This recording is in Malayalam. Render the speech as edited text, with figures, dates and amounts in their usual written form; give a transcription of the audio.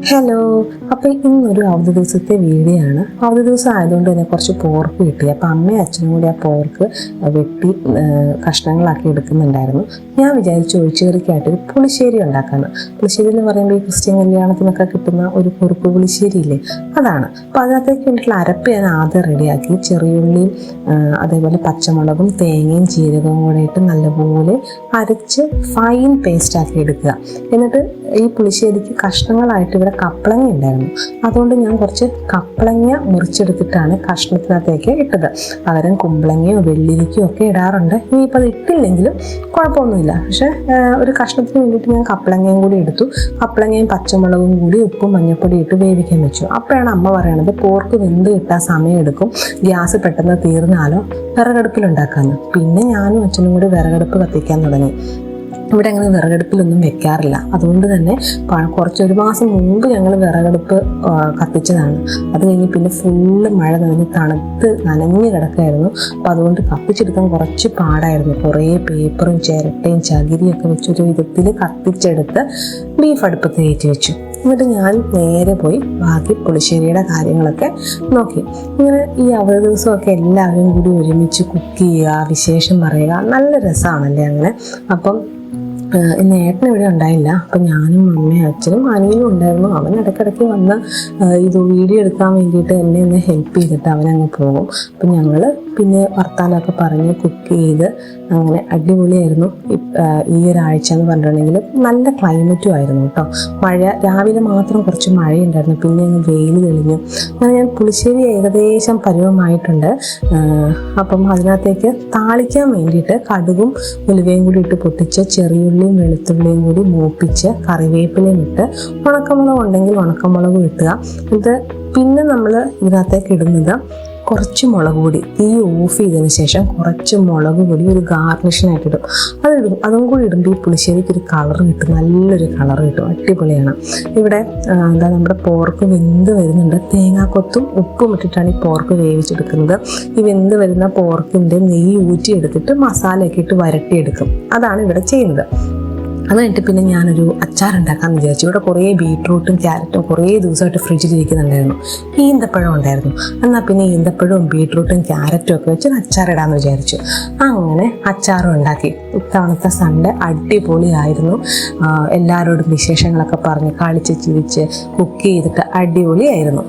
ഹലോ. അപ്പോൾ ഇന്നൊരു അവധി ദിവസത്തെ വീഡിയോ ആണ്. അവധി ദിവസം ആയതുകൊണ്ട് തന്നെ കുറച്ച് പോർക്ക് കിട്ടി. അപ്പോൾ അമ്മയും അച്ഛനും കൂടി ആ പോർക്ക് വെട്ടി കഷ്ണങ്ങളാക്കി എടുക്കുന്നുണ്ടായിരുന്നു. ഞാൻ വിചാരിച്ചു ഒഴിച്ചുകറിക്കായിട്ടൊരു പുളിശ്ശേരി ഉണ്ടാക്കാമെന്ന്. പുളിശ്ശേരി എന്ന് പറയുമ്പോൾ ഈ ക്രിസ്ത്യൻ കല്യാണത്തിനൊക്കെ കിട്ടുന്ന ഒരു കുറുക്ക് പുളിശ്ശേരി ഇല്ലേ, അതാണ്. അപ്പോൾ അതിനകത്തേക്ക് വേണ്ടിയിട്ടുള്ള അരപ്പ് ഞാൻ ആദ്യം റെഡിയാക്കി. ചെറിയുള്ളിയും അതേപോലെ പച്ചമുളകും തേങ്ങയും ജീരകവും കൂടെ ഇട്ട് നല്ലപോലെ അരച്ച് ഫൈൻ പേസ്റ്റാക്കി എടുക്കുക. എന്നിട്ട് ഈ പുളിശ്ശേരിക്ക് കഷ്ണങ്ങളായിട്ട് ഇവിടെ കപ്പളങ്ങ ഉണ്ടായിരുന്നു. അതുകൊണ്ട് ഞാൻ കുറച്ച് കപ്പളങ്ങ മുറിച്ചെടുത്തിട്ടാണ് കഷ്ണത്തിനകത്തേക്ക് ഇട്ടത്. പകരം കുമ്പളങ്ങയോ വെള്ളിരിക്കയോ ഒക്കെ ഇടാറുണ്ട്. ഇനിയിപ്പോൾ അത് ഇട്ടില്ലെങ്കിലും കുഴപ്പമൊന്നുമില്ല. പക്ഷേ ഒരു കഷ്ണത്തിന് വേണ്ടിയിട്ട് ഞാൻ കപ്പളങ്ങയും കൂടി എടുത്തു. കപ്പളങ്ങയും പച്ചമുളകും കൂടി ഉപ്പും മഞ്ഞൾപ്പൊടി ഇട്ട് വേവിക്കാൻ വെച്ചു. അപ്പോഴാണ് അമ്മ പറയണത് പോർക്ക് വെന്ത് കിട്ടാൻ സമയം എടുക്കും, ഗ്യാസ് പെട്ടെന്ന് തീർന്നാലോ വിറകടുപ്പിലുണ്ടാക്കാമെന്ന്. പിന്നെ ഞാനും അച്ഛനും കൂടി വിറകടുപ്പ് കത്തിക്കാൻ തുടങ്ങി. ഇവിടെ അങ്ങനെ വിറകടുപ്പിലൊന്നും വെക്കാറില്ല. അതുകൊണ്ട് തന്നെ ഒരു മാസം മുമ്പ് ഞങ്ങൾ വിറകടുപ്പ് കത്തിച്ചതാണ്. അത് കഴിഞ്ഞ് പിന്നെ ഫുള്ള് മഴ നനഞ്ഞ് കിടക്കായിരുന്നു. അപ്പോൾ അതുകൊണ്ട് കത്തിച്ചെടുക്കാൻ കുറച്ച് പാടായിരുന്നു. കുറേ പേപ്പറും ചിരട്ടയും ചകിരിയൊക്കെ വെച്ചൊരു വിധത്തിൽ കത്തിച്ചെടുത്ത് ബീഫ് അടുപ്പത്ത് കയറ്റി വെച്ചു. എന്നിട്ട് ഞാൻ നേരെ പോയി ബാക്കി പുളിശ്ശേരിയുടെ കാര്യങ്ങളൊക്കെ നോക്കി. ഇങ്ങനെ ഈ അവധി ദിവസമൊക്കെ എല്ലാവരും കൂടി ഒരുമിച്ച് കുക്ക് ചെയ്യുക, വിശേഷം പറയുക, നല്ല രസമാണല്ലേ അങ്ങനെ. അപ്പം ഇന്ന് ഏട്ടൻ ഇവിടെ ഉണ്ടായില്ല. അപ്പം ഞാനും അമ്മയും അച്ഛനും അനിയനും ഉണ്ടായിരുന്നു. അവൻ ഇടയ്ക്കിടയ്ക്ക് വന്ന് ഇത് വീഡിയോ എടുക്കാൻ വേണ്ടിയിട്ട് എന്നെ ഒന്ന് ഹെൽപ്പ് ചെയ്തിട്ട് അവനങ്ങ് പോകും. അപ്പം ഞങ്ങൾ പിന്നെ വർത്താനമൊക്കെ പറഞ്ഞ് കുക്ക് ചെയ്ത് അങ്ങനെ അടിപൊളിയായിരുന്നു. ഈ ഒരാഴ്ച എന്ന് പറഞ്ഞിട്ടുണ്ടെങ്കിൽ നല്ല ക്ലൈമറ്റും ആയിരുന്നു കേട്ടോ. മഴ രാവിലെ മാത്രം കുറച്ച് മഴയുണ്ടായിരുന്നു, പിന്നെ അങ്ങ് വെയിൽ തെളിഞ്ഞു. അങ്ങനെ ഞാൻ പുളിശ്ശേരി ഏകദേശം പരുവമായിട്ടുണ്ട്. അപ്പം അതിനകത്തേക്ക് താളിക്കാൻ വേണ്ടിയിട്ട് കടുകും ഉലുവയും കൂടി ഇട്ട് പൊട്ടിച്ച് ചെറിയുള്ളിയും വെളുത്തുള്ളിയും കൂടി മൂപ്പിച്ച് കറിവേപ്പിലയും ഇട്ട് ഉണക്കമുളക് ഉണ്ടെങ്കിൽ ഉണക്കമുളകും ഇട്ടുക. ഇത് പിന്നെ നമ്മൾ ഇതിനകത്തേക്ക് ഇടുന്നത് കുറച്ച് മുളക് പൊടി, തീ ഓഫ് ചെയ്തതിന് ശേഷം കുറച്ച് മുളക് പൊടി ഒരു ഗാർണിഷിനായിട്ട് ഇടും. അതും കൂടി ഇടുമ്പോൾ ഈ പുളിശ്ശേരിക്ക് ഒരു കളർ കിട്ടും, നല്ലൊരു കളർ കിട്ടും, അടിപൊളിയാണ്. ഇവിടെ നമ്മുടെ പോർക്ക് വെന്ത് വരുന്നുണ്ട്. തേങ്ങാക്കൊത്തും ഉപ്പും ഇട്ടിട്ടാണ് ഈ പോർക്ക് വേവിച്ചെടുക്കുന്നത്. ഈ വെന്ത് വരുന്ന പോർക്കിൻ്റെ നെയ്യ് ഊറ്റിയെടുത്തിട്ട് മസാലയൊക്കെ ഇട്ട് വരട്ടിയെടുക്കും. അതാണ് ഇവിടെ ചെയ്യുന്നത്. അത് കഴിഞ്ഞിട്ട് പിന്നെ ഞാനൊരു അച്ചാറുണ്ടാക്കാമെന്ന് വിചാരിച്ചു. ഇവിടെ കുറേ ബീട്രൂട്ടും ക്യാരറ്റും കുറേ ദിവസമായിട്ട് ഫ്രിഡ്ജിലിരിക്കുന്നുണ്ടായിരുന്നു. ഈന്തപ്പഴം ഉണ്ടായിരുന്നു. എന്നാൽ പിന്നെ ഈന്തപ്പഴവും ബീട്രൂട്ടും ക്യാരറ്റും ഒക്കെ വെച്ച് അച്ചാറിടാമെന്ന് വിചാരിച്ചു. അങ്ങനെ അച്ചാറും ഉണ്ടാക്കി. ഇത്തവണത്തെ സൺഡേ അടിപൊളിയായിരുന്നു. എല്ലാവരോടും വിശേഷങ്ങളൊക്കെ പറഞ്ഞ് കളിച്ച് ചിരിച്ച് കുക്ക് ചെയ്തിട്ട് അടിപൊളിയായിരുന്നു.